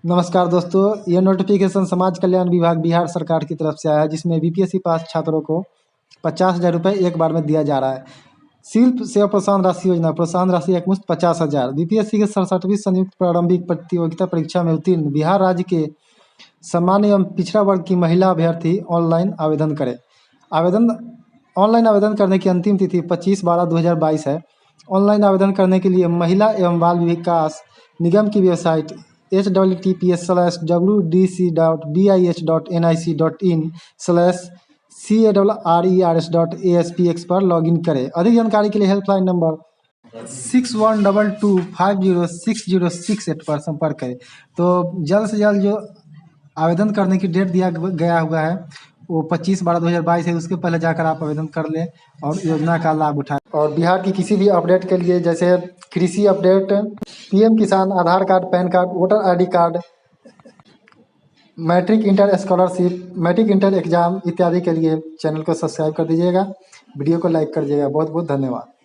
नमस्कार दोस्तों, ये नोटिफिकेशन समाज कल्याण विभाग बिहार सरकार की तरफ से आया है, जिसमें बीपीएससी पास छात्रों को 50,000 रुपये एक बार में दिया जा रहा है। सिर्फ सेवा प्रोत्साहन राशि योजना, प्रोत्साहन राशि एकमुश्त 50,000। बीपीएससी के 67वीं संयुक्त प्रारंभिक प्रतियोगिता परीक्षा में उत्तीर्ण बिहार राज्य के सामान्य एवं पिछड़ा वर्ग की महिला अभ्यर्थी ऑनलाइन आवेदन करें। ऑनलाइन आवेदन करने की अंतिम तिथि 25/12/2022 है। ऑनलाइन आवेदन करने के लिए महिला एवं बाल विकास निगम की वेबसाइट https://wdc.bis.nic.in/CARRERS.ASPX पर लॉगिन करें। अधिक जानकारी के लिए हेल्पलाइन नंबर 6122506068 पर संपर्क करें। तो जल्द से जल्द जो आवेदन करने की डेट दिया गया हुआ है वो 25/12/2022 है। उसके पहले जाकर आप आवेदन कर लें और योजना का लाभ उठाएं। और बिहार की किसी भी अपडेट के लिए, जैसे कृषि update, PM Kisan, Aadhaar card, PAN card, voter ID card, matric inter scholarship, matric inter exam इत्यादि के लिए चैनल को सब्सक्राइब कर दीजिएगा, वीडियो को लाइक कर दीजिएगा। बहुत बहुत धन्यवाद।